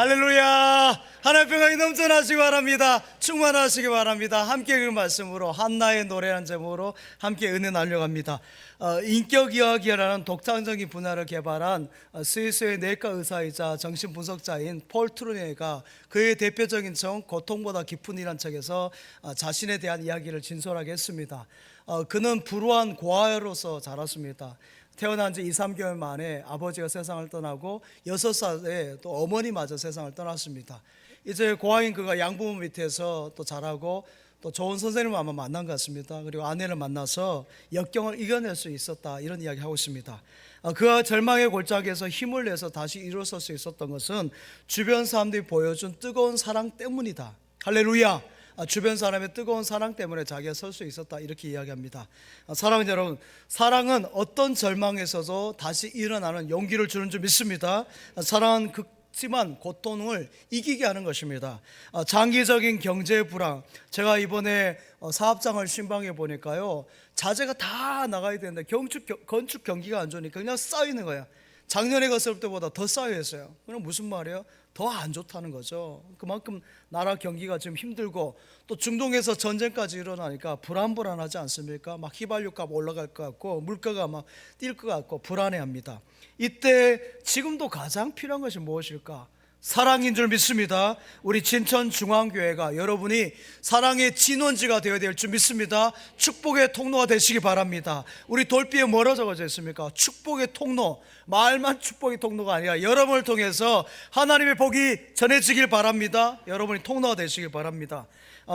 할렐루야. 하나님의 평강이 넘쳐나시기 바랍니다. 충만하시기 바랍니다. 함께 그 말씀으로 한나의 노래라는 제목으로 함께 은혜 나누려갑니다. 인격의학이라는 독창적인 분야를 개발한 스위스의 내과 의사이자 정신분석자인 폴 트루네가 그의 대표적인 책 고통보다 깊은 이란 책에서 자신에 대한 이야기를 진솔하게 했습니다. 그는 불우한 고아로서 자랐습니다. 태어난 지 2, 3개월 만에 아버지가 세상을 떠나고 6살에 또 어머니마저 세상을 떠났습니다. 이제 고아인 그가 양부모 밑에서 또 자라고 또 좋은 선생님을 아마 만난 것 같습니다. 그리고 아내를 만나서 역경을 이겨낼 수 있었다, 이런 이야기 하고 있습니다. 그가 절망의 골짜기에서 힘을 내서 다시 일어설 수 있었던 것은 주변 사람들이 보여준 뜨거운 사랑 때문이다. 할렐루야. 주변 사람의 뜨거운 사랑 때문에 자기가 설 수 있었다, 이렇게 이야기합니다. 사랑하는 여러분, 사랑은 어떤 절망에서도 다시 일어나는 용기를 주는 줄 믿습니다. 사랑은 극심한 고통을 이기게 하는 것입니다. 장기적인 경제 불황, 제가 이번에 사업장을 신방해 보니까요, 자재가 다 나가야 되는데 건축 경기가 안 좋으니까 그냥 쌓이는 거예요. 작년에 갔을 때보다 더 쌓여 있어요. 그럼 무슨 말이에요? 더 안 좋다는 거죠. 그만큼 나라 경기가 지금 힘들고, 또 중동에서 전쟁까지 일어나니까 불안하지 않습니까? 막 휘발유값 올라갈 것 같고 물가가 막 뛸 것 같고 불안해합니다. 이때 지금도 가장 필요한 것이 무엇일까? 사랑인 줄 믿습니다. 우리 진천중앙교회가 여러분이 사랑의 진원지가 되어야 될 줄 믿습니다. 축복의 통로가 되시기 바랍니다. 우리 돌비에 뭐라 적어져 있습니까? 축복의 통로. 말만 축복의 통로가 아니라 여러분을 통해서 하나님의 복이 전해지길 바랍니다. 여러분이 통로가 되시길 바랍니다.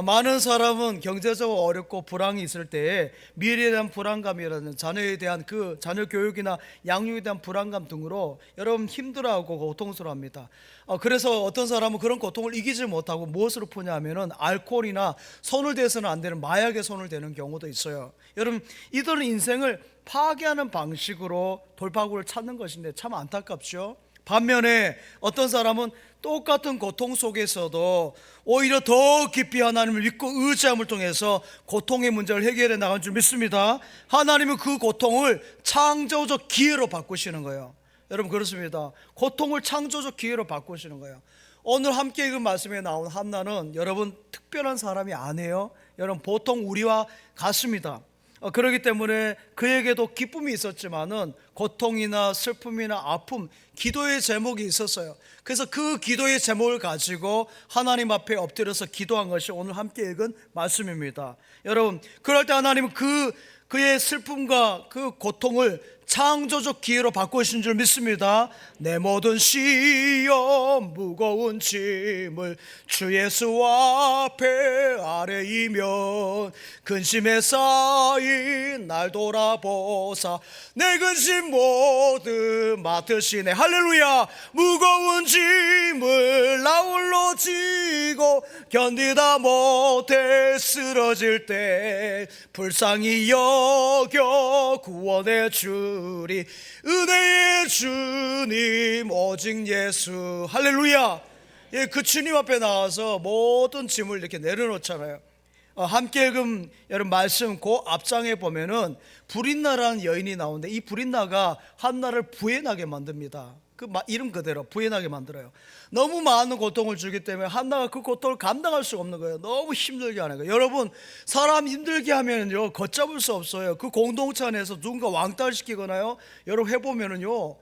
많은 사람은 경제적으로 어렵고 불황이 있을 때에 미래에 대한 불안감이라든지 자녀에 대한 자녀 교육이나 양육에 대한 불안감 등으로 여러분 힘들어하고 고통스러워합니다. 그래서 어떤 사람은 그런 고통을 이기지 못하고 무엇으로 푸냐면은 알코올이나 손을 대서는 안 되는 마약에 손을 대는 경우도 있어요. 여러분, 이들은 인생을 파괴하는 방식으로 돌파구를 찾는 것인데 참 안타깝죠. 반면에 어떤 사람은 똑같은 고통 속에서도 오히려 더 깊이 하나님을 믿고 의지함을 통해서 고통의 문제를 해결해 나간 줄 믿습니다. 하나님은 그 고통을 창조적 기회로 바꾸시는 거예요. 여러분, 그렇습니다. 고통을 창조적 기회로 바꾸시는 거예요. 오늘 함께 읽은 말씀에 나온 한나는 여러분 특별한 사람이 아니에요. 여러분, 보통 우리와 같습니다. 그렇기 때문에 그에게도 기쁨이 있었지만은 고통이나 슬픔이나 아픔, 기도의 제목이 있었어요. 그래서 그 기도의 제목을 가지고 하나님 앞에 엎드려서 기도한 것이 오늘 함께 읽은 말씀입니다. 여러분, 그럴 때 하나님은 그의 슬픔과 그 고통을 창조적 기회로 바꾸신 줄 믿습니다. 내 모든 시험 무거운 짐을 주 예수 앞에 아뢰이면 근심에 쌓인 날 돌아보사 내 근심 모두 맡으시네. 할렐루야. 무거운 짐을 나 홀로 지고 견디다 못해 쓰러질 때 불쌍히 여겨 구원해 주리 은혜의 주님 오직 예수. 할렐루야. 예, 그 주님 앞에 나와서 모든 짐을 이렇게 내려놓잖아요. 함께 읽은 여러분 말씀 그 앞장에 보면은 브린나라는 여인이 나오는데 이 브린나가 한나를 부인하게 만듭니다. 그 이름 그대로 부인하게 만들어요. 너무 많은 고통을 주기 때문에 한나가 그 고통을 감당할 수가 없는 거예요. 너무 힘들게 하는 거예요. 여러분, 사람 힘들게 하면요 걷잡을 수 없어요. 그 공동체 안에서 누군가 왕따시키거나요, 여러분 해보면은요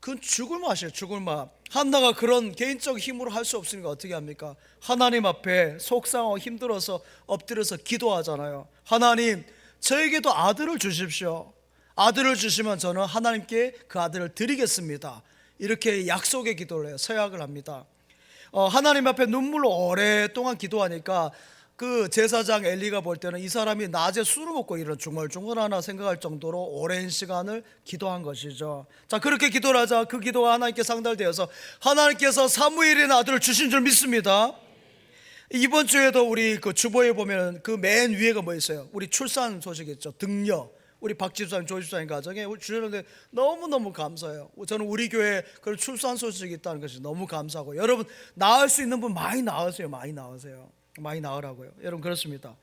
그건 죽을 맛이에요. 죽을 맛. 한나가 그런 개인적 힘으로 할 수 없으니까 어떻게 합니까? 하나님 앞에 속상하고 힘들어서 엎드려서 기도하잖아요. 하나님, 저에게도 아들을 주십시오. 아들을 주시면 저는 하나님께 그 아들을 드리겠습니다. 이렇게 약속의 기도를 해요. 서약을 합니다. 하나님 앞에 눈물로 오랫동안 기도하니까 그 제사장 엘리가 볼 때는 이 사람이 낮에 술을 먹고 이런 중얼중얼하나 생각할 정도로 오랜 시간을 기도한 것이죠. 자, 그렇게 기도를 하자 그 기도가 하나님께 상달되어서 하나님께서 사무엘이라는 아들을 주신 줄 믿습니다. 이번 주에도 우리 그 주보에 보면 그 맨 위에가 뭐 있어요? 우리 출산 소식 있죠. 등려. 우리 박 집사님, 조 집사님 가정에 주셨는데 너무너무 감사해요. 저는 우리 교회에 그런 출산 소식이 있다는 것이 너무 감사하고, 여러분 낳을 수 있는 분 많이 낳으세요. 많이 낳으라고요. 여러분, 그렇습니다.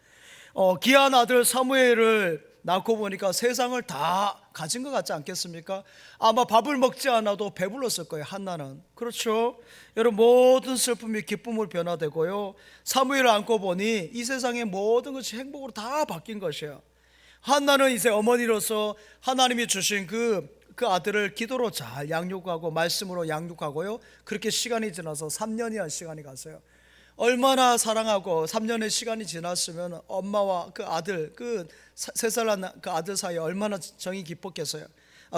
귀한 아들 사무엘을 낳고 보니까 세상을 다 가진 것 같지 않겠습니까? 아마 밥을 먹지 않아도 배불렀을 거예요, 한나는. 그렇죠? 여러분, 모든 슬픔이 기쁨으로 변화되고요, 사무엘을 안고 보니 이 세상의 모든 것이 행복으로 다 바뀐 것이에요. 한나는 이제 어머니로서 하나님이 주신 그 아들을 기도로 잘 양육하고 말씀으로 양육하고요, 그렇게 시간이 지나서 3년이란 시간이 갔어요. 얼마나 사랑하고 3년의 시간이 지났으면 엄마와 그 아들, 그 3살 난 그 아들 사이에 얼마나 정이 깊었겠어요.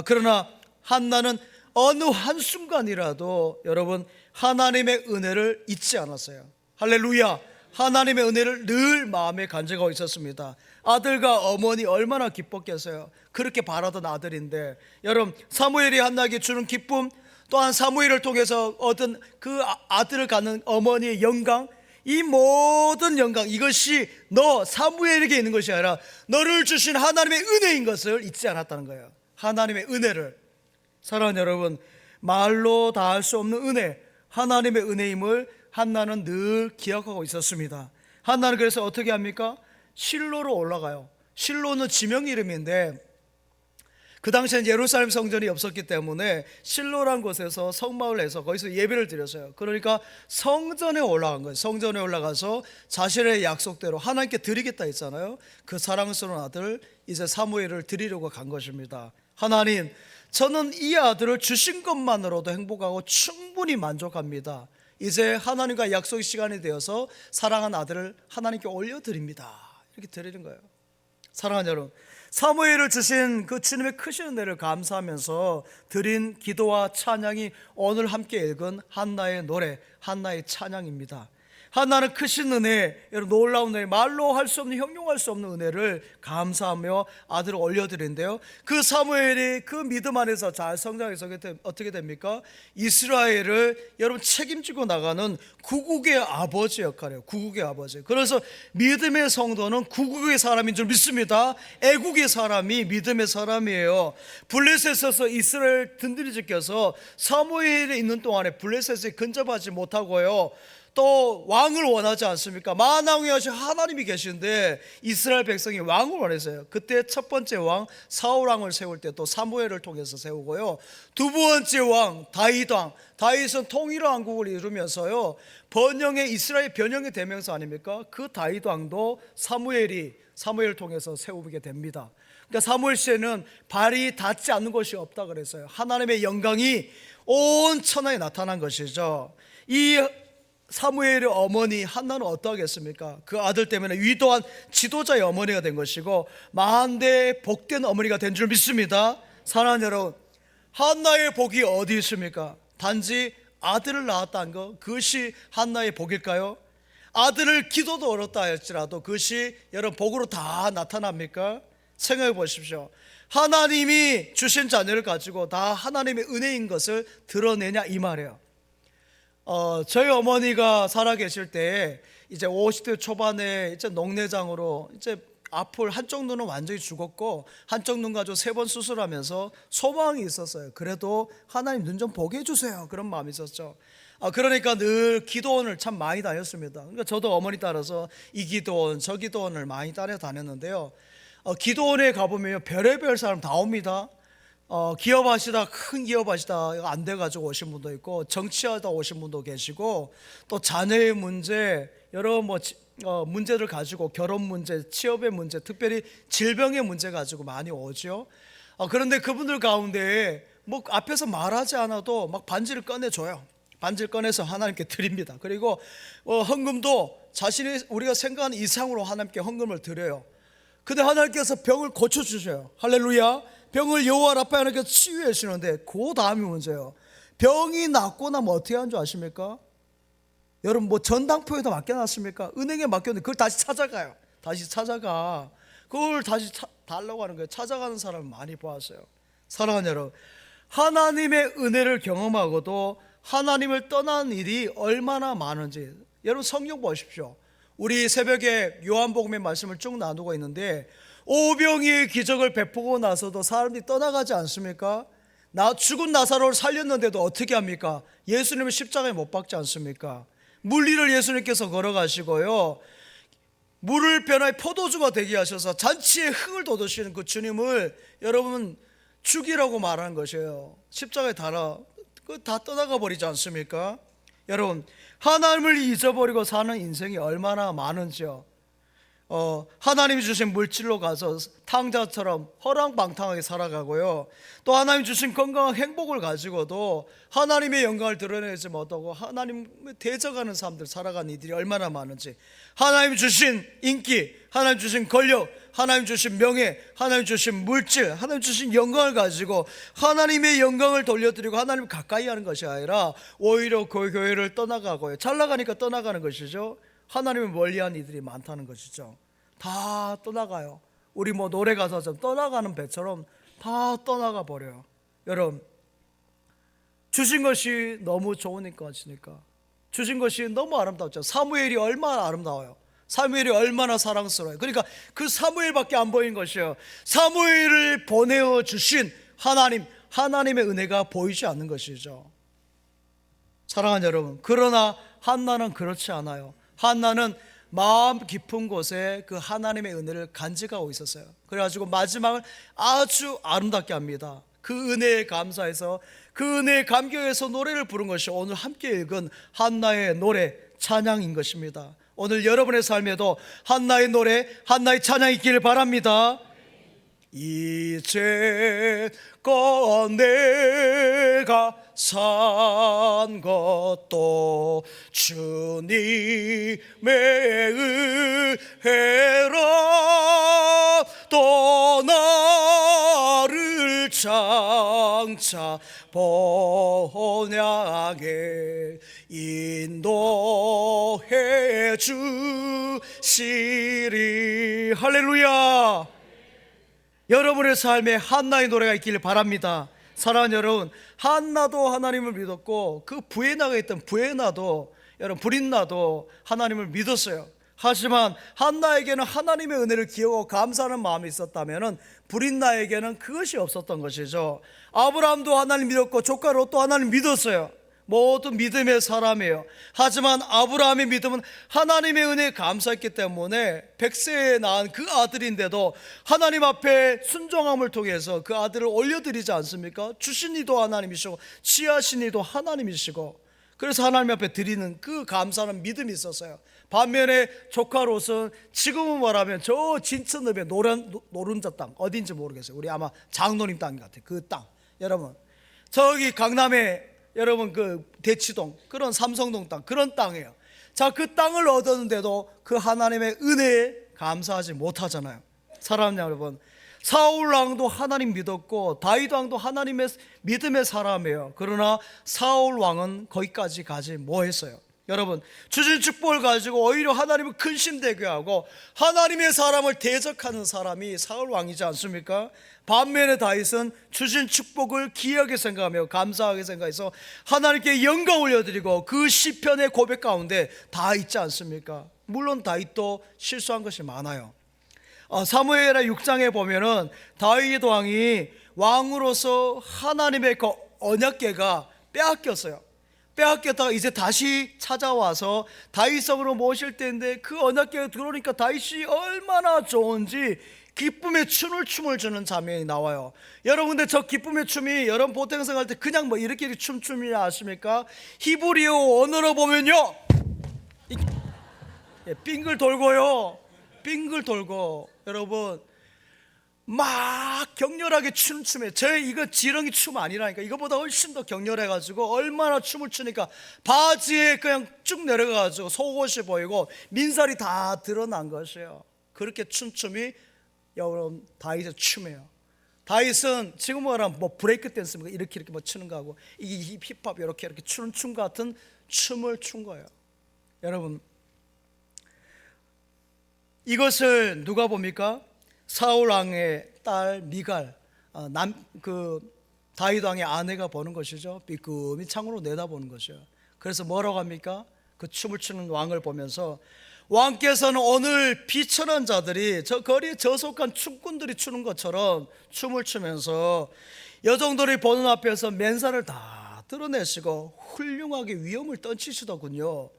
그러나 한나는 어느 한순간이라도 여러분 하나님의 은혜를 잊지 않았어요. 할렐루야. 하나님의 은혜를 늘 마음에 간직하고 있었습니다. 아들과 어머니 얼마나 기뻤겠어요. 그렇게 바라던 아들인데, 여러분, 사무엘이 한나에게 주는 기쁨, 또한 사무엘을 통해서 얻은 그 아들을 갖는 어머니의 영광, 이 모든 영광, 이것이 너 사무엘에게 있는 것이 아니라 너를 주신 하나님의 은혜인 것을 잊지 않았다는 거예요. 하나님의 은혜를. 사랑하는 여러분, 말로 다 할 수 없는 은혜, 하나님의 은혜임을 한나는 늘 기억하고 있었습니다. 한나는 그래서 어떻게 합니까? 실로로 올라가요. 실로는 지명 이름인데 그 당시엔 예루살렘 성전이 없었기 때문에 실로란 곳에서 성막을 해서 거기서 예배를 드렸어요. 그러니까 성전에 올라간 거예요. 성전에 올라가서 자신의 약속대로 하나님께 드리겠다 했잖아요. 그 사랑스러운 아들 이제 사무엘을 드리려고 간 것입니다. 하나님, 저는 이 아들을 주신 것만으로도 행복하고 충분히 만족합니다. 이제 하나님과 약속의 시간이 되어서 사랑한 아들을 하나님께 올려드립니다. 이렇게 드리는 거예요. 사랑하는 여러분, 사무엘을 주신 그 주님의 크신 은혜를 감사하면서 드린 기도와 찬양이 오늘 함께 읽은 한나의 노래, 한나의 찬양입니다. 한나는 크신 은혜, 여러분, 놀라운 은혜, 말로 할 수 없는, 형용할 수 없는 은혜를 감사하며 아들을 올려드린대요. 그 사무엘이 그 믿음 안에서 잘 성장해서 어떻게 됩니까? 이스라엘을 여러분 책임지고 나가는 구국의 아버지 역할이에요. 구국의 아버지. 그래서 믿음의 성도는 구국의 사람인 줄 믿습니다. 애국의 사람이 믿음의 사람이에요. 블레셋에서 이스라엘 든든히 지켜서 사무엘이 있는 동안에 블레셋에 근접하지 못하고요, 또 왕을 원하지 않습니까? 만왕의 하신 하나님이 계신데 이스라엘 백성이 왕을 원했어요. 그때 첫 번째 왕 사울 왕을 세울 때 또 사무엘을 통해서 세우고요, 두 번째 왕 다윗 왕, 다윗은 통일의 왕국을 이루면서요, 번영의 이스라엘 변형의 대명사 아닙니까? 그 다윗 왕도 사무엘을 통해서 세우게 됩니다. 그러니까 사무엘 시에는 발이 닿지 않는 것이 없다 그랬어요. 하나님의 영광이 온 천하에 나타난 것이죠. 이 사무엘의 어머니 한나는 어떠하겠습니까? 그 아들 때문에 위도한 지도자의 어머니가 된 것이고 만대의 복된 어머니가 된 줄 믿습니다. 사랑하는 여러분, 한나의 복이 어디 있습니까? 단지 아들을 낳았다는 것, 그것이 한나의 복일까요? 아들을 기도도 어렵다 할지라도 그것이 여러분 복으로 다 나타납니까? 생각해 보십시오. 하나님이 주신 자녀를 가지고 다 하나님의 은혜인 것을 드러내냐 이 말이에요. 저희 어머니가 살아계실 때 이제 50대 초반에 이제 녹내장으로 이제 앞을 한쪽 눈은 완전히 죽었고 한쪽 눈 가지고 3번 수술하면서 소망이 있었어요. 그래도 하나님 눈 좀 보게 해주세요, 그런 마음이 있었죠. 그러니까 늘 기도원을 참 많이 다녔습니다. 그러니까 저도 어머니 따라서 이 기도원 저 기도원을 많이 따라 다녔는데요, 기도원에 가보면 별의별 사람 다 옵니다. 기업하시다, 큰 기업하시다 안 돼가지고 오신 분도 있고, 정치하다 오신 분도 계시고, 또 자녀의 문제, 여러 문제를 가지고 결혼 문제, 취업의 문제, 특별히 질병의 문제 가지고 많이 오죠. 그런데 그분들 가운데 뭐 앞에서 말하지 않아도 막 반지를 꺼내줘요. 반지를 꺼내서 하나님께 드립니다. 그리고 헌금도 자신이 우리가 생각하는 이상으로 하나님께 헌금을 드려요. 근데 하나님께서 병을 고쳐주셔요. 할렐루야. 병을 여호와 라파 하나님께서 치유해 주시는데 그 다음이 문제예요. 병이 낫고 나면 어떻게 하는 줄 아십니까? 여러분 뭐 전당포에다 맡겨놨습니까? 은행에 맡겼는데 그걸 다시 찾아가요. 다시 찾아가. 그걸 다시 달라고 하는 거예요. 찾아가는 사람을 많이 보았어요. 사랑하는 여러분, 하나님의 은혜를 경험하고도 하나님을 떠난 일이 얼마나 많은지 여러분 성경 보십시오. 우리 새벽에 요한복음의 말씀을 쭉 나누고 있는데 오병이의 기적을 베푸고 나서도 사람들이 떠나가지 않습니까? 죽은 나사로를 살렸는데도 어떻게 합니까? 예수님을 십자가에 못 박지 않습니까? 물리를 예수님께서 걸어가시고요, 물을 변화해 포도주가 되게 하셔서 잔치에 흥을 돋우시는 그 주님을 여러분 죽이라고 말하는 것이에요. 십자가에 달아 다 떠나가 버리지 않습니까? 여러분, 하나님을 잊어버리고 사는 인생이 얼마나 많은지요. 하나님이 주신 물질로 가서 탕자처럼 허랑방탕하게 살아가고요, 또 하나님 주신 건강한 행복을 가지고도 하나님의 영광을 드러내지 못하고 하나님을 대적하는 사람들 살아가는 이들이 얼마나 많은지, 하나님 주신 인기, 하나님 주신 권력, 하나님 주신 명예, 하나님 주신 물질, 하나님 주신 영광을 가지고 하나님의 영광을 돌려드리고 하나님을 가까이 하는 것이 아니라 오히려 그 교회를 떠나가고요, 잘 나가니까 떠나가는 것이죠. 하나님을 멀리한 이들이 많다는 것이죠. 다 떠나가요. 우리 뭐 노래 가사처럼 떠나가는 배처럼 다 떠나가 버려요. 여러분, 주신 것이 너무 좋으니까 하시니까, 주신 것이 너무 아름답죠. 사무엘이 얼마나 아름다워요. 사무엘이 얼마나 사랑스러워요. 그러니까 그 사무엘밖에 안 보인 것이에요. 사무엘을 보내어 주신 하나님의 은혜가 보이지 않는 것이죠. 사랑하는 여러분, 그러나 한나는 그렇지 않아요. 한나는 마음 깊은 곳에 그 하나님의 은혜를 간직하고 있었어요. 그래가지고 마지막을 아주 아름답게 합니다. 그 은혜에 감사해서, 그 은혜에 감격해서 노래를 부른 것이 오늘 함께 읽은 한나의 노래 찬양인 것입니다. 오늘 여러분의 삶에도 한나의 노래, 한나의 찬양이 있기를 바랍니다. 이제껏 내가 산 것도 주님의 은혜라, 또 나를 장차 본향에 인도해 주시리. 할렐루야. 여러분의 삶에 한나의 노래가 있기를 바랍니다. 사랑하는 여러분, 한나도 하나님을 믿었고 그 부에나가 있던 부에나도, 여러분 브린나도 하나님을 믿었어요. 하지만 한나에게는 하나님의 은혜를 기억하고 감사하는 마음이 있었다면 브린나에게는 그것이 없었던 것이죠. 아브라함도 하나님 믿었고 조카 롯도 하나님 믿었어요. 모두 믿음의 사람이에요. 하지만 아브라함의 믿음은 하나님의 은혜에 감사했기 때문에 100세에 낳은 그 아들인데도 하나님 앞에 순종함을 통해서 그 아들을 올려드리지 않습니까? 주신 이도 하나님이시고 취하신 이도 하나님이시고, 그래서 하나님 앞에 드리는 그 감사하는 믿음이 있었어요. 반면에 조카 롯은 지금은 말하면 저 진천읍의 노른자 땅, 어딘지 모르겠어요. 우리 아마 장로님 땅 같아요. 그 땅, 여러분 저기 강남에 여러분 그 대치동, 그런 삼성동 땅, 그런 땅이에요. 자, 그 땅을 얻었는데도 그 하나님의 은혜에 감사하지 못하잖아요. 사랑하는 여러분, 사울 왕도 하나님 믿었고 다윗 왕도 하나님의 믿음의 사람이에요. 그러나 사울 왕은 거기까지 가지 못했어요. 여러분, 주신 축복을 가지고 오히려 하나님을 근심되게 하고 하나님의 사람을 대적하는 사람이 사울 왕이지 않습니까? 반면에 다윗은 주신 축복을 귀하게 생각하며 감사하게 생각해서 하나님께 영광 올려드리고 그 시편의 고백 가운데 다 있지 않습니까? 물론 다윗도 실수한 것이 많아요. 사무엘하 6장에 보면은 다윗 왕이 왕으로서 하나님의 그 언약궤가 빼앗겼어요. 빼앗겼다가 이제 다시 찾아와서 다윗성으로 모실 때인데 그 언약궤에 들어오니까 다윗이 얼마나 좋은지 기쁨의 춤을 추는 장면이 나와요. 여러분, 근데 저 기쁨의 춤이 여러분 보통 생각할 때 그냥 뭐 이렇게 춤이냐 아십니까? 히브리어 언어로 보면요, 빙글 돌고요, 빙글 돌고, 여러분 막 격렬하게 추는 춤이에요. 이거 지렁이 춤 아니라니까. 이거보다 훨씬 더 격렬해가지고 얼마나 춤을 추니까 바지에 그냥 쭉 내려가가지고 속옷이 보이고 민살이 다 드러난 것이에요. 그렇게 춤이 여러분 다윗의 춤이에요. 다윗은 지금 말하면 뭐 브레이크 댄스입니까? 이렇게 뭐 추는 거하고 이게 힙합 이렇게 추는 춤 같은 춤을 춘 거예요. 여러분, 이것을 누가 봅니까? 사울 왕의 딸 미갈, 다윗 왕의 아내가 보는 것이죠. 삐끔히 창으로 내다보는 것이에요. 그래서 뭐라고 합니까? 그 춤을 추는 왕을 보면서 왕께서는 오늘 비천한 자들이 저 거리에 저속한 춤꾼들이 추는 것처럼 춤을 추면서 여종들이 보는 앞에서 맨살을 다 드러내시고 훌륭하게 위엄을 떨치시더군요.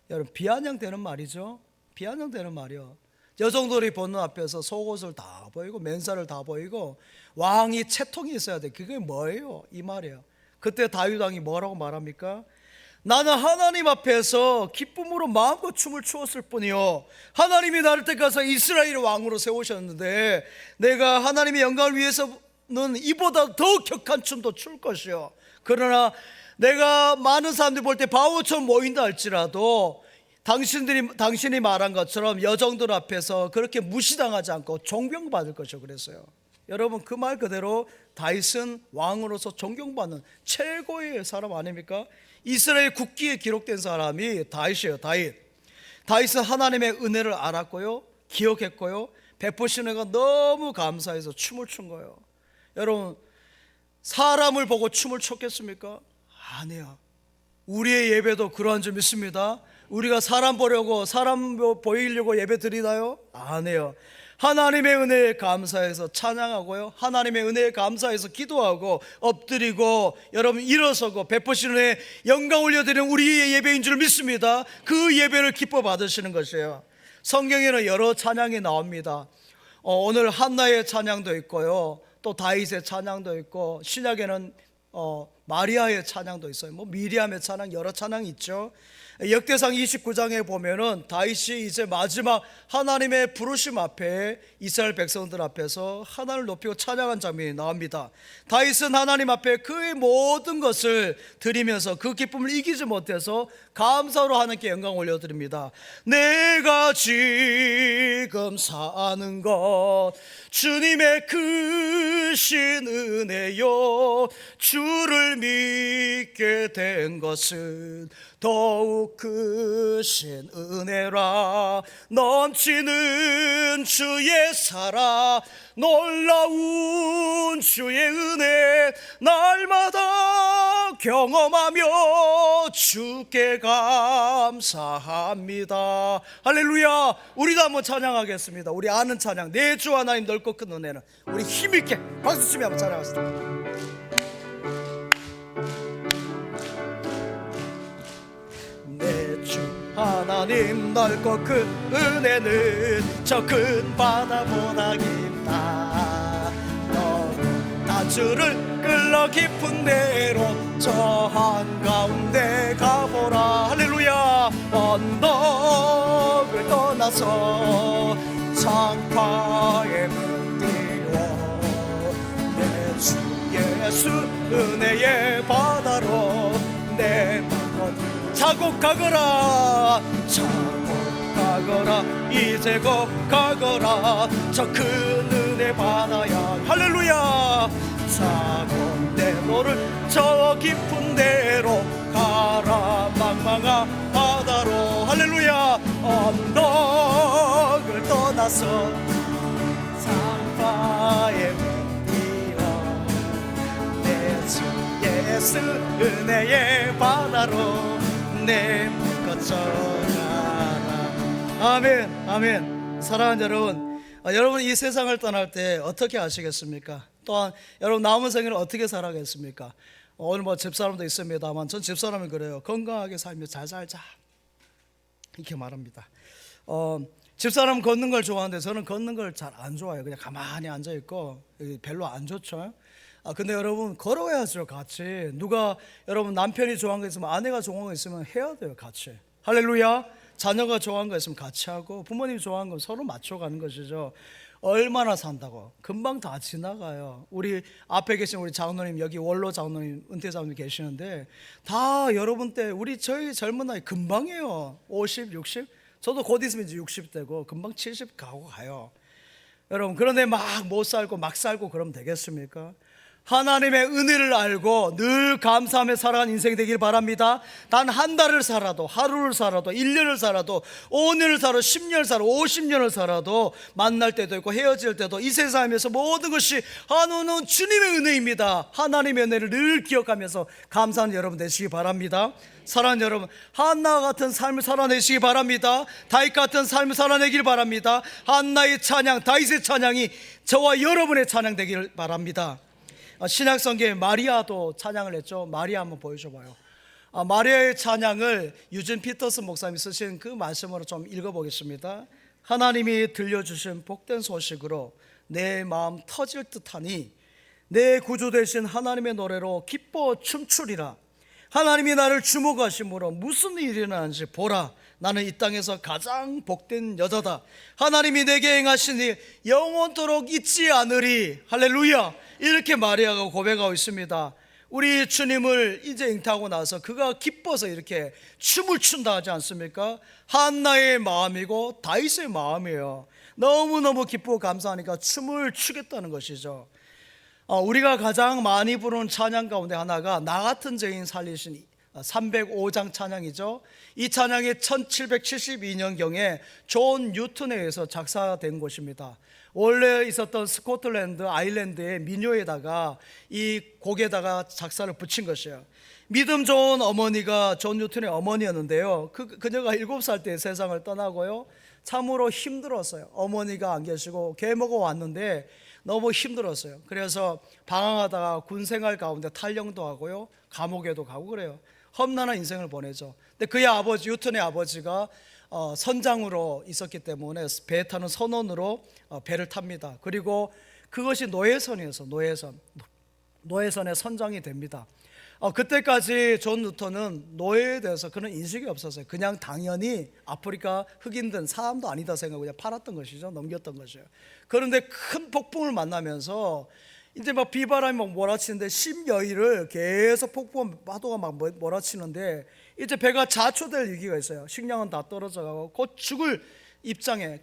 여러분, 비아냥되는 말이죠. 비아냥되는 말이요. 여종들이 보는 앞에서 속옷을 다 보이고 맨살을 다 보이고 왕이 채통이 있어야 돼. 그게 뭐예요? 이 말이에요. 그때 다윗 왕이 뭐라고 말합니까? 나는 하나님 앞에서 기쁨으로 마음껏 춤을 추었을 뿐이요, 하나님이 나를 택하사 이스라엘의 왕으로 세우셨는데 내가 하나님의 영광을 위해서는 이보다 더 격한 춤도 출 것이요, 그러나 내가 많은 사람들이 볼 때 바보처럼 모인다 할지라도 당신이 말한 것처럼 여종들 앞에서 그렇게 무시당하지 않고 존경받을 것이요 그랬어요. 여러분, 그 말 그대로 다윗은 왕으로서 존경받는 최고의 사람 아닙니까? 이스라엘 국기에 기록된 사람이 다윗이에요. 다윗은 하나님의 은혜를 알았고요, 기억했고요, 베푸시는 거 너무 감사해서 춤을 춘 거예요. 여러분, 사람을 보고 춤을 췄겠습니까? 아니야. 우리의 예배도 그러한 줄 믿습니다. 우리가 사람 보려고, 사람 보이려고 예배 드리나요? 아니에요. 하나님의 은혜에 감사해서 찬양하고요, 하나님의 은혜에 감사해서 기도하고 엎드리고 여러분 일어서고 베푸시는 은혜에 영광 올려드리는 우리의 예배인 줄 믿습니다. 그 예배를 기뻐 받으시는 것이에요. 성경에는 여러 찬양이 나옵니다. 오늘 한나의 찬양도 있고요, 또 다윗의 찬양도 있고, 신약에는 마리아의 찬양도 있어요. 미리암의 찬양, 여러 찬양이 있죠. 역대상 29장에 보면은 다윗이 이제 마지막 하나님의 부르심 앞에 이스라엘 백성들 앞에서 하나님을 높이고 찬양한 장면이 나옵니다. 다윗은 하나님 앞에 그의 모든 것을 드리면서 그 기쁨을 이기지 못해서 감사로 하나님께 영광 올려드립니다. 내가 지금 사는 것 주님의 크신 은혜요, 주를 믿게 된 것은 더욱 크신 은혜라. 넘치는 주의 사랑, 놀라운 주의 은혜 날마다 경험하며 주께 감사합니다. 할렐루야. 우리도 한번 찬양하겠습니다. 우리 아는 찬양, 내 주 하나님 넓고 큰 은혜는, 우리 힘있게 박수치며 한번 찬양하겠습니다. 하나님 넓고 큰 은혜는 저 큰 바다보다 깊다. 너는 다주를 끌러 깊은 데로 저 한가운데 가보라. 할렐루야. 언덕을 떠나서 창파에 뛰어 내 주 예수 은혜의 바다로 내 맘껏 자국 가거라. 자국 가거라. 이제 곧 가거라. 저 큰 은혜 바다야. 할렐루야. 자국 내 너를 저 깊은 데로 가라. 망망한 바다로. 할렐루야. 언덕을 떠나서 창파에 뛰어 내 주 예수 은혜의 바다로 내 거쳐가라. 아멘, 아멘. 사랑하는 여러분, 여러분 이 세상을 떠날 때 어떻게 하시겠습니까? 또한 여러분 남은 생일을 어떻게 살아가겠습니까? 오늘 집사람도 있습니다만 전 집사람이 그래요. 건강하게 살며 잘 살자 이렇게 말합니다. 집사람 걷는 걸 좋아하는데 저는 걷는 걸 잘 안 좋아해요. 그냥 가만히 앉아있고 별로 안 좋죠. 근데 여러분 걸어야죠. 같이. 누가 여러분 남편이 좋아하는 거 있으면, 아내가 좋아하는 거 있으면 해야 돼요. 같이. 할렐루야. 자녀가 좋아하는 거 있으면 같이 하고, 부모님이 좋아하는 거 서로 맞춰가는 것이죠. 얼마나 산다고. 금방 다 지나가요. 우리 앞에 계신 우리 장로님, 여기 원로 장로님, 은퇴 장로님 계시는데 다 여러분 때, 저희 젊은 나이 금방이에요. 50, 60. 저도 곧 있으면 이제 60대고 금방 70 가요. 여러분, 그런데 막 못 살고 막 살고 그러면 되겠습니까? 하나님의 은혜를 알고 늘 감사하며 살아가는 인생이 되길 바랍니다. 단 한 달을 살아도, 하루를 살아도, 1년을 살아도, 5년을 살아도, 10년을 살아도, 50년을 살아도, 만날 때도 있고 헤어질 때도 이 세상에서 모든 것이 한우는 주님의 은혜입니다. 하나님의 은혜를 늘 기억하면서 감사하는 여러분 되시기 바랍니다. 사랑하는 여러분, 한나 같은 삶을 살아내시기 바랍니다. 다윗 같은 삶을 살아내길 바랍니다. 한나의 찬양, 다윗의 찬양이 저와 여러분의 찬양 되길 바랍니다. 신약성경에 마리아도 찬양을 했죠. 마리아 한번 보여줘봐요. 마리아의 찬양을 유진 피터슨 목사님이 쓰신 그 말씀으로 좀 읽어보겠습니다. 하나님이 들려주신 복된 소식으로 내 마음 터질 듯하니 내 구주 되신 하나님의 노래로 기뻐 춤추리라. 하나님이 나를 주목하심으로 무슨 일이 일어나는지 보라. 나는 이 땅에서 가장 복된 여자다. 하나님이 내게 행하신 일 영원토록 잊지 않으리. 할렐루야. 이렇게 마리아가 고백하고 있습니다. 우리 주님을 이제 잉태하고 나서 그가 기뻐서 이렇게 춤을 춘다 하지 않습니까? 한나의 마음이고 다윗의 마음이에요. 너무너무 기쁘고 감사하니까 춤을 추겠다는 것이죠. 우리가 가장 많이 부르는 찬양 가운데 하나가 나 같은 죄인 살리신 305장 찬양이죠. 이 찬양이 1772년경에 존 뉴턴에 의해서 작사된 것입니다. 원래 있었던 스코틀랜드 아일랜드의 민요에다가 이 곡에다가 작사를 붙인 것이에요. 믿음 좋은 어머니가 존 뉴턴의 어머니였는데요. 그녀가 7살 때 세상을 떠나고요, 참으로 힘들었어요. 어머니가 안 계시고 계모가 왔는데 너무 힘들었어요. 그래서 방황하다가 군생활 가운데 탈영도 하고요, 감옥에도 가고 그래요. 험난한 인생을 보내죠. 근데 그의 아버지, 뉴턴의 아버지가 선장으로 있었기 때문에 배 타는 선원으로 배를 탑니다. 그리고 그것이 노예선이어서 노예선의 선장이 됩니다. 그때까지 존 뉴턴은 노예에 대해서 그런 인식이 없었어요. 그냥 당연히 아프리카 흑인된 사람도 아니다 생각하고 그냥 팔았던 것이죠. 넘겼던 것이에요. 그런데 큰 폭풍을 만나면서 이제 막 비바람이 막 몰아치는데 10여일을 계속 폭풍 파도가 막 몰아치는데 이제 배가 자초될 위기가 있어요. 식량은 다 떨어져가고 곧 죽을 입장에,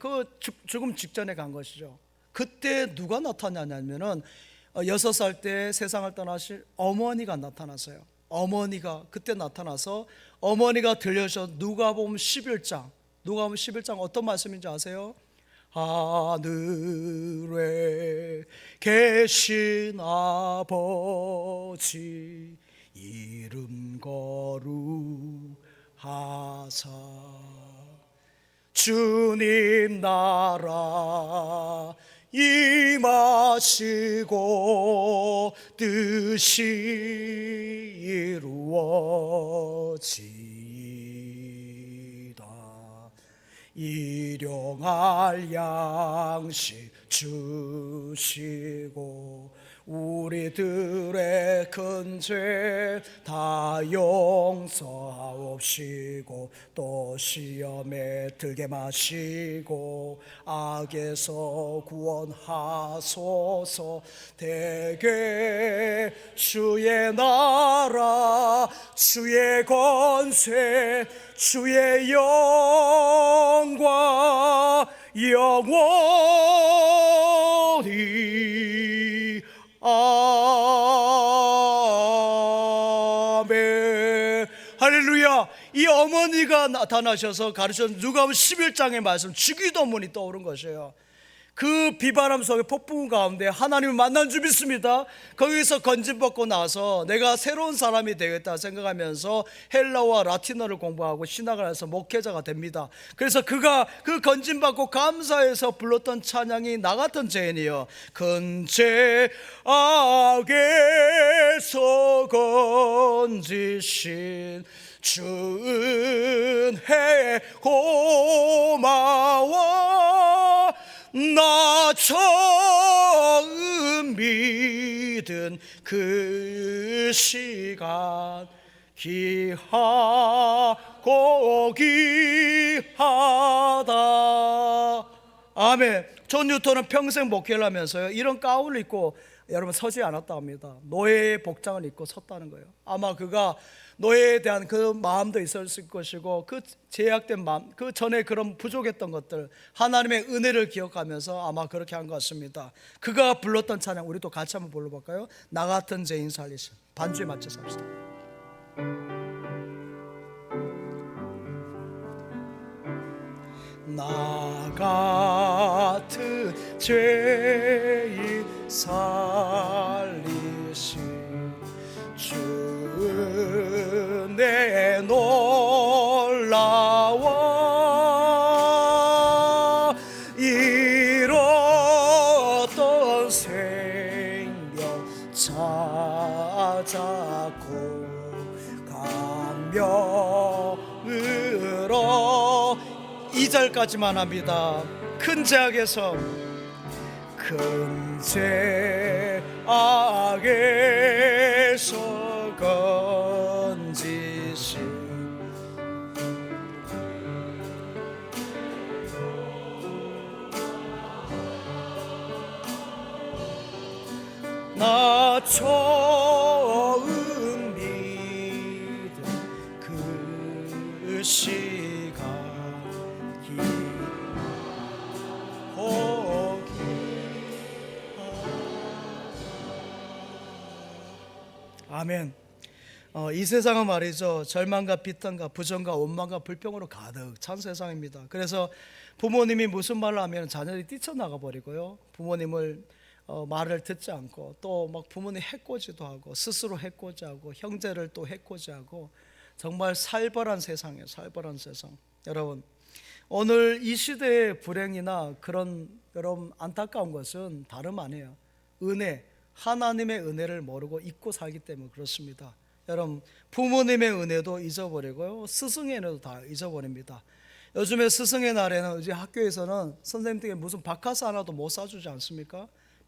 죽음 직전에 간 것이죠. 그때 누가 나타나냐면은 6살 때 세상을 떠나실 어머니가 나타났어요. 어머니가 그때 나타나서 어머니가 들려서 누가복음 11장 어떤 말씀인지 아세요? 하늘에 계신 아버지 이름 거룩하사 주님 나라 임하시고 뜻이 이루어지이다. 일용할 양식 주시고 우리들의 큰 죄 다 용서하옵시고 또 시험에 들게 마시고 악에서 구원하소서. 대개 주의 나라 주의 권세 주의 영광 영원히 아멘. 할렐루야. 이 어머니가 나타나셔서 가르쳐준 누가복음 11장의 말씀, 주기도문이 떠오른 것이에요. 그 비바람 속에 폭풍 가운데 하나님을 만난 줄 믿습니다. 거기서 건진받고 나서 내가 새로운 사람이 되겠다 생각하면서 헬라어와 라틴어를 공부하고 신학을 해서 목회자가 됩니다. 그래서 그가 그 건진받고 감사해서 불렀던 찬양이 나 같은 죄인이여 큰 죄 악에서 건지신 주 은혜 고마워. 나 처음 믿은 그 시간 귀하고 귀하다. 아멘. 존 뉴턴은 평생 목회를 하면서요, 이런 가운을 입고 여러분 서지 않았다 합니다. 노예의 복장을 입고 섰다는 거예요. 아마 그가 노예에 대한 그 마음도 있었을 것이고 그 제약된 마음, 그 전에 그런 부족했던 것들, 하나님의 은혜를 기억하면서 아마 그렇게 한 것 같습니다. 그가 불렀던 찬양 우리 또 같이 한번 불러볼까요? 나 같은 죄인 살리신. 반주에 맞춰서 합시다. 나 같은 죄인 살리신 주 은혜 놀라워. 잃었던 생명 찾았고 강명으로 2절까지만 합니다. 큰 죄악에서, 큰 죄악에서 건지시 나 처음 믿은 그 시간이 아멘. 이 세상은 말이죠, 절망과 비탄과 부정과 원망과 불평으로 가득 찬 세상입니다. 그래서 부모님이 무슨 말을 하면 자녀들이 뛰쳐나가 버리고요, 부모님을 말을 듣지 않고 또 막 부모님 해코지도 하고 스스로 해코지하고 형제를 또 해코지하고, 정말 살벌한 세상이에요. 살벌한 세상. 여러분, 오늘 이 시대의 불행이나 그런 여러분 안타까운 것은 다름 아니에요. 은혜, 하나님의 은혜를 모르고 잊고 살기 때문에 그렇습니다. 여러분, 부모님의 은혜도 잊어버리고요, 스승의 은혜도 다 잊어버립니다. 요즘에 스승의 날에는 이제 학교에서는 선생님들에게 무슨 바카스 하나도 못 사주지 않습니까?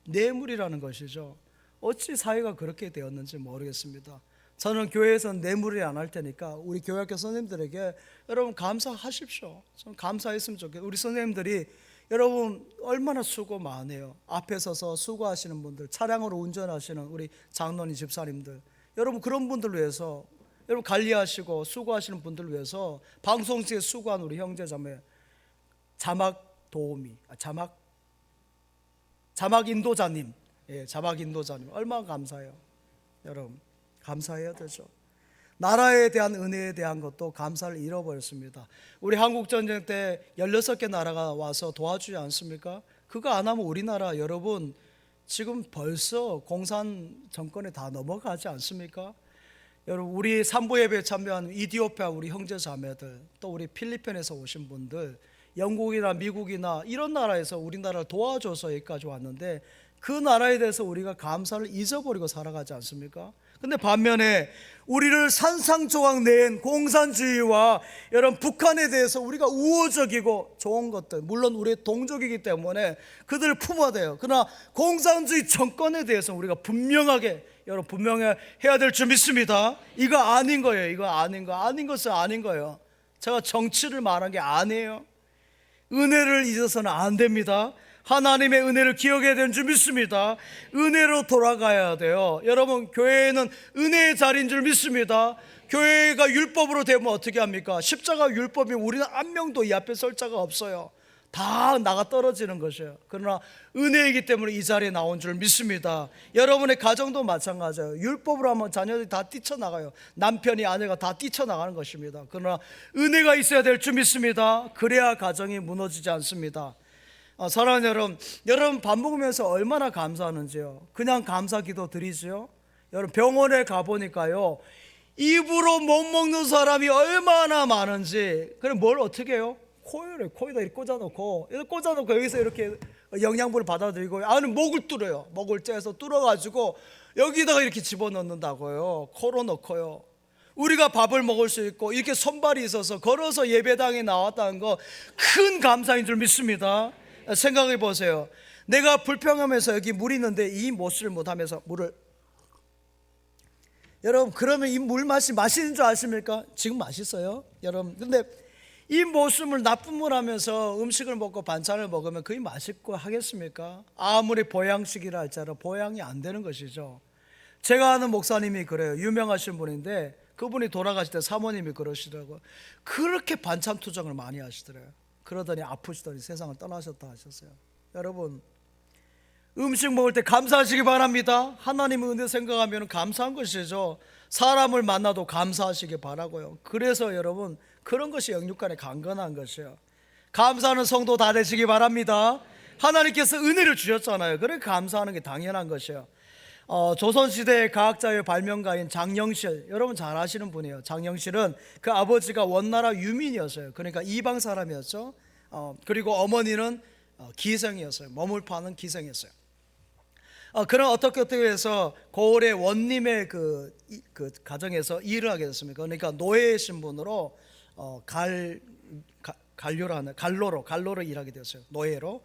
뇌물이라는 것이죠. 어찌 사회가 그렇게 되었는지 모르겠습니다. 저는 교회에서는 뇌물이 안 할 테니까 우리 교회학교 선생님들에게 여러분 감사하십시오. 좀 감사했으면 좋겠어요. 우리 선생님들이 여러분 얼마나 수고 많아요. 앞에 서서 수고하시는 분들, 차량으로 운전하시는 우리 장로님 집사님들, 여러분 그런 분들을 위해서, 여러분 관리하시고 수고하시는 분들을 위해서 방송국에 수고한 우리 형제자매, 자막 도우미, 자막 인도자님, 자막 인도자님 얼마나 감사해요. 여러분 감사해야 되죠. 나라에 대한 은혜에 대한 것도 감사를 잃어버렸습니다. 우리 한국전쟁 때 16개 나라가 와서 도와주지 않습니까? 그거 안 하면 우리나라 여러분 지금 벌써 공산 정권에 다 넘어가지 않습니까? 여러분 우리 산부 예배에 참여한 이디오피아 우리 형제 자매들, 또 우리 필리핀에서 오신 분들, 영국이나 미국이나 이런 나라에서 우리나라를 도와줘서 여기까지 왔는데 그 나라에 대해서 우리가 감사를 잊어버리고 살아가지 않습니까? 근데 반면에 우리를 산상조각 낸 공산주의와 여러분 북한에 대해서 우리가 우호적이고 좋은 것들, 물론 우리의 동족이기 때문에 그들을 품어야 돼요. 그러나 공산주의 정권에 대해서 우리가 분명하게 여러분 분명해야 될 줄 믿습니다. 이거 아닌 거예요. 이거 아닌 거, 아닌 것은 아닌 거예요. 제가 정치를 말한 게 아니에요. 은혜를 잊어서는 안 됩니다. 하나님의 은혜를 기억해야 되는 줄 믿습니다. 은혜로 돌아가야 돼요. 여러분 교회는 은혜의 자리인 줄 믿습니다. 교회가 율법으로 되면 어떻게 합니까? 십자가 율법이면 우리는 한 명도 이 앞에 설 자가 없어요. 다 나가 떨어지는 것이에요. 그러나 은혜이기 때문에 이 자리에 나온 줄 믿습니다. 여러분의 가정도 마찬가지예요. 율법으로 하면 자녀들이 다 뛰쳐나가요. 남편이 아내가 다 뛰쳐나가는 것입니다. 그러나 은혜가 있어야 될 줄 믿습니다. 그래야 가정이 무너지지 않습니다. 사랑하는 여러분 밥 먹으면서 얼마나 감사하는지요. 그냥 감사 기도 드리지요. 여러분 병원에 가보니까요, 입으로 못 먹는 사람이 얼마나 많은지. 그럼 뭘 어떻게 해요? 코에다 이렇게 꽂아놓고 여기서 이렇게 영양분을 받아들이고 안에 목을 뚫어요. 목을 째서 뚫어가지고 여기다가 이렇게 집어넣는다고요. 코로 넣고요. 우리가 밥을 먹을 수 있고 이렇게 손발이 있어서 걸어서 예배당에 나왔다는 거 큰 감사인 줄 믿습니다. 생각해 보세요. 내가 불평하면서 여기 물 있는데 이 못을 못하면서 물을, 여러분 그러면 이 물 맛이 맛있는 줄 아십니까? 지금 맛있어요 여러분. 근데 이 모습을 나쁜 물 하면서 음식을 먹고 반찬을 먹으면 그게 맛있고 하겠습니까? 아무리 보양식이라 할지라도 보양이 안 되는 것이죠. 제가 아는 목사님이 그래요. 유명하신 분인데 그분이 돌아가실 때 사모님이 그러시더라고요. 그렇게 반찬 투정을 많이 하시더래요. 그러더니 아프시더니 세상을 떠나셨다 하셨어요. 여러분 음식 먹을 때 감사하시기 바랍니다. 하나님의 은혜 생각하면 감사한 것이죠. 사람을 만나도 감사하시기 바라고요. 그래서 여러분 그런 것이 영육간에 강건한 것이에요. 감사하는 성도 다 되시기 바랍니다. 하나님께서 은혜를 주셨잖아요. 그래 감사하는 게 당연한 것이에요. 조선시대의 과학자의 발명가인 장영실, 여러분 잘 아시는 분이에요. 장영실은 그 아버지가 원나라 유민이었어요. 그러니까 이방 사람이었죠. 그리고 어머니는 기생이었어요. 머물 파는 기생이었어요. 그럼 어떻게 해서 고을의 원님의 그 가정에서 일을 하게 됐습니까? 그러니까 노예 신분으로 갈로로 일하게 되었어요. 노예로.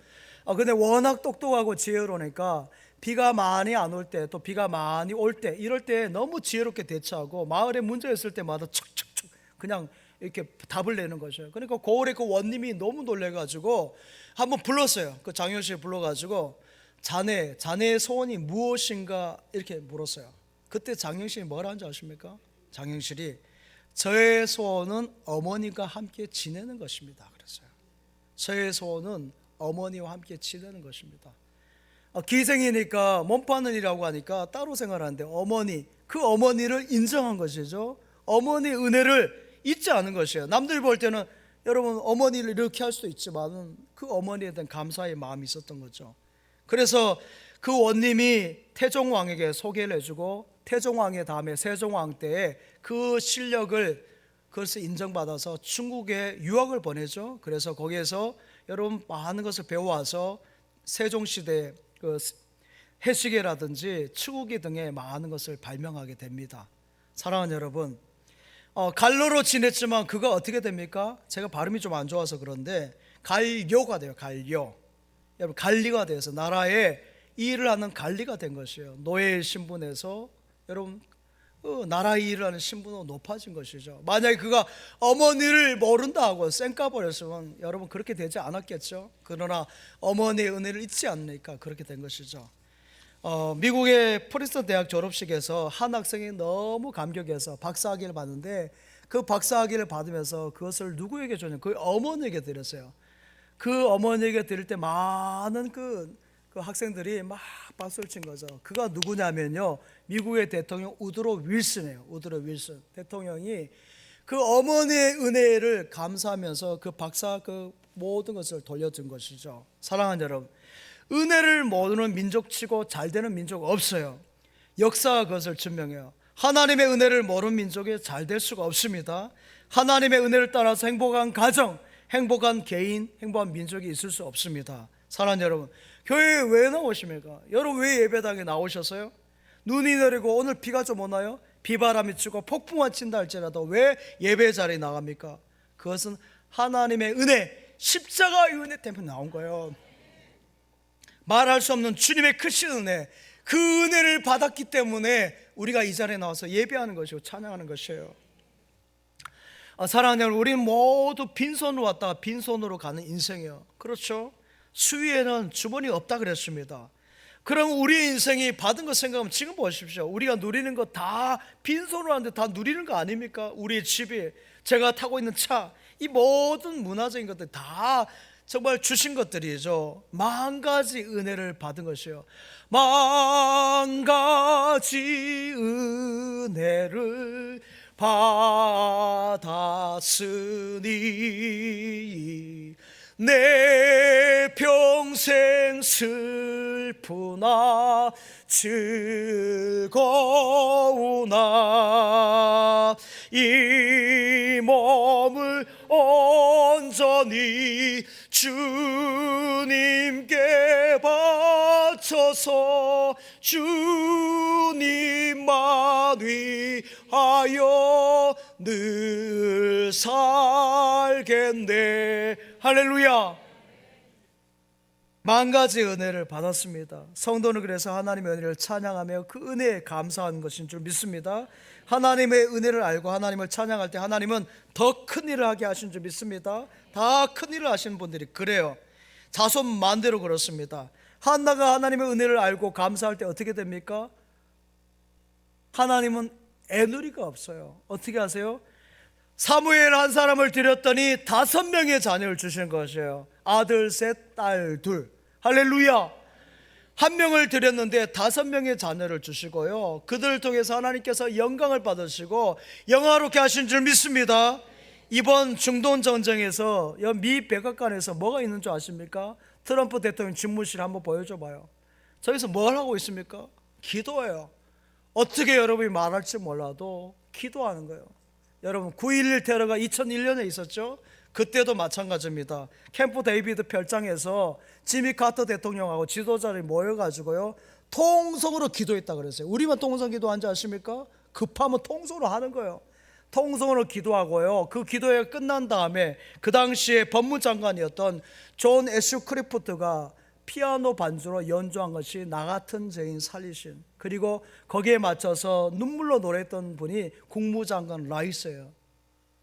근데 워낙 똑똑하고 지혜로우니까 비가 많이 안 올 때, 또 비가 많이 올 때, 이럴 때 너무 지혜롭게 대처하고 마을에 문제 있을 때마다 척척척 그냥 이렇게 답을 내는 거죠. 그러니까 고을의 그 원님이 너무 놀래가지고 한번 불렀어요. 그 장효실 불러가지고 자네의 소원이 무엇인가 이렇게 물었어요. 그때 장영실이 뭐라 한지 아십니까? 장영실이 저의 소원은 어머니가 함께 지내는 것입니다 그랬어요. 저의 소원은 어머니와 함께 지내는 것입니다. 기생이니까 몸파는 일이라고 하니까 따로 생활하는데 그 어머니를 인정한 것이죠. 어머니의 은혜를 잊지 않은 것이에요. 남들 볼 때는 여러분 어머니를 이렇게 할 수도 있지만 그 어머니에 대한 감사의 마음이 있었던 거죠. 그래서 그 원님이 태종왕에게 소개를 해주고 태종왕의 다음에 세종왕 때에 그 실력을 그것을 인정받아서 중국에 유학을 보내죠. 그래서 거기에서 여러분 많은 것을 배워와서 세종시대에 그 해시계라든지 치국이 등의 많은 것을 발명하게 됩니다. 사랑하는 여러분, 갈로로 지냈지만 그가 어떻게 됩니까? 제가 발음이 좀 안 좋아서 그런데 갈료가 돼요. 갈료. 여러분 관리가 돼서 나라에 일을 하는 관리가 된 것이에요. 노예 신분에서 여러분 나라의 일을 하는 신분으로 높아진 것이죠. 만약에 그가 어머니를 모른다 하고 쌩까버렸으면 여러분 그렇게 되지 않았겠죠. 그러나 어머니의 은혜를 잊지 않으니까 그렇게 된 것이죠. 미국의 프린스턴 대학 졸업식에서 한 학생이 너무 감격해서 박사학위를 받는데 그 박사학위를 받으면서 그것을 누구에게 줬냐? 그 어머니에게 드렸어요. 그 어머니에게 드릴 때 많은 그 학생들이 막 박수를 친 거죠. 그가 누구냐면요, 미국의 대통령 우드로 윌슨이에요. 우드로 윌슨 대통령이 그 어머니의 은혜를 감사하면서 그 박사 그 모든 것을 돌려준 것이죠. 사랑하는 여러분, 은혜를 모르는 민족치고 잘 되는 민족 없어요. 역사가 그것을 증명해요. 하나님의 은혜를 모르는 민족이 잘 될 수가 없습니다. 하나님의 은혜를 따라서 행복한 가정, 행복한 개인, 행복한 민족이 있을 수 없습니다. 사랑하는 여러분, 교회에 왜 나오십니까? 여러분 왜 예배당에 나오셨어요? 눈이 내리고 오늘 비가 좀 오나요? 비바람이 치고 폭풍만 친다 할지라도 왜 예배 자리에 나갑니까? 그것은 하나님의 은혜, 십자가의 은혜 때문에 나온 거예요. 말할 수 없는 주님의 크신 은혜, 그 은혜를 받았기 때문에 우리가 이 자리에 나와서 예배하는 것이고 찬양하는 것이에요. 사랑하는 여러분, 우리는 모두 빈손으로 왔다가 빈손으로 가는 인생이에요. 그렇죠? 수위에는 주머니 없다 그랬습니다. 그럼 우리의 인생이 받은 것 생각하면 지금 보십시오. 우리가 누리는 거 다 빈손으로 하는데 다 누리는 거 아닙니까? 우리의 집이, 제가 타고 있는 차, 이 모든 문화적인 것들 다 정말 주신 것들이죠. 만 가지 은혜를 받은 것이요. 만 가지 은혜를 받았으니 내 평생 슬프나 즐거우나 이 몸을 온전히 주님께 바쳐서 주님만 위하여 늘 살겠네. 할렐루야. 만 가지 은혜를 받았습니다. 성도는 그래서 하나님의 은혜를 찬양하며 그 은혜에 감사하는 것인 줄 믿습니다. 하나님의 은혜를 알고 하나님을 찬양할 때 하나님은 더 큰 일을 하게 하신 줄 믿습니다. 다 큰 일을 하시는 분들이 그래요. 자손 만대로 그렇습니다. 한나가 하나님의 은혜를 알고 감사할 때 어떻게 됩니까? 하나님은 애누리가 없어요. 어떻게 하세요? 사무엘 한 사람을 드렸더니 5명의 자녀를 주신 것이에요. 아들 셋, 딸 둘. 할렐루야. 한 명을 드렸는데 5명의 자녀를 주시고요, 그들을 통해서 하나님께서 영광을 받으시고 영화롭게 하신 줄 믿습니다. 이번 중동 전쟁에서 미 백악관에서 뭐가 있는 줄 아십니까? 트럼프 대통령 집무실 한번 보여줘 봐요. 저기서 뭘 하고 있습니까? 기도해요. 어떻게 여러분이 말할지 몰라도 기도하는 거예요. 여러분 9.11 테러가 2001년에 있었죠. 그때도 마찬가지입니다. 캠프 데이비드 별장에서 지미 카터 대통령하고 지도자들이 모여가지고요, 통성으로 기도했다 그랬어요. 우리만 통성 기도한 줄 아십니까? 급하면 통성으로 하는 거예요. 통성으로 기도하고요. 그 기도회가 끝난 다음에 그 당시에 법무장관이었던 존 애슈 크리프트가 피아노 반주로 연주한 것이 나 같은 죄인 살리신, 그리고 거기에 맞춰서 눈물로 노래했던 분이 국무장관 라이스예요.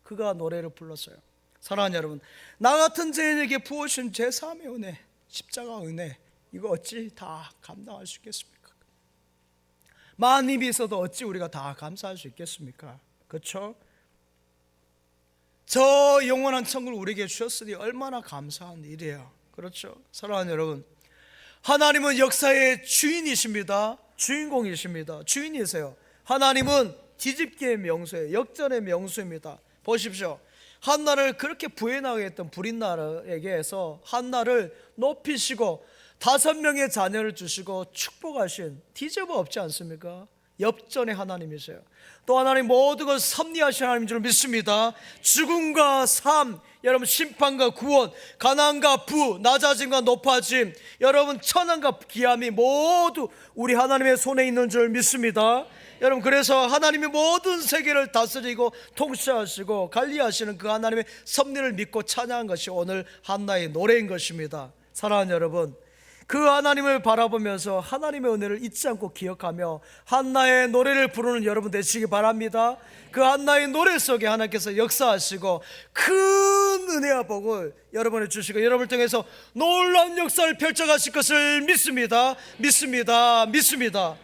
그가 노래를 불렀어요. 사랑하는 여러분, 나 같은 죄인에게 부어주신 제3의 은혜, 십자가 은혜, 이거 어찌 다 감당할 수 있겠습니까? 많은 힘이 있어도 어찌 우리가 다 감사할 수 있겠습니까? 그렇죠? 저 영원한 천국을 우리에게 주셨으니 얼마나 감사한 일이에요. 그렇죠? 사랑하는 여러분, 하나님은 역사의 주인이십니다. 주인공이십니다. 주인이세요. 하나님은 뒤집기의 명수예요. 역전의 명수입니다. 보십시오. 한나를 그렇게 부인하게 했던 브릿나에게서 한나를 높이시고 5명의 자녀를 주시고 축복하신 뒤집어 없지 않습니까? 엽전의 하나님이세요. 또 하나님 모든 걸 섭리하신 하나님인 줄 믿습니다. 죽음과 삶, 여러분 심판과 구원, 가난과 부, 낮아짐과 높아짐, 여러분 천한과 기함이 모두 우리 하나님의 손에 있는 줄 믿습니다. 여러분, 그래서 하나님이 모든 세계를 다스리고 통치하시고 관리하시는 그 하나님의 섭리를 믿고 찬양한 것이 오늘 한나의 노래인 것입니다. 사랑하는 여러분, 그 하나님을 바라보면서 하나님의 은혜를 잊지 않고 기억하며 한나의 노래를 부르는 여러분 되시기 바랍니다. 그 한나의 노래 속에 하나님께서 역사하시고 큰 은혜와 복을 여러분에 주시고 여러분을 통해서 놀라운 역사를 펼쳐가실 것을 믿습니다. 믿습니다. 믿습니다.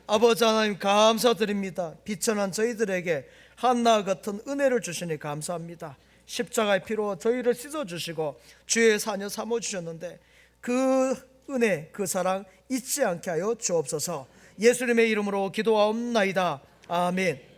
아버지 하나님 감사드립니다. 비천한 저희들에게 한나 같은 은혜를 주시니 감사합니다. 십자가의 피로 저희를 씻어주시고 주의 자녀 삼아주셨는데 그 은혜, 그 사랑 잊지 않게 하여 주옵소서. 예수님의 이름으로 기도하옵나이다. 아멘.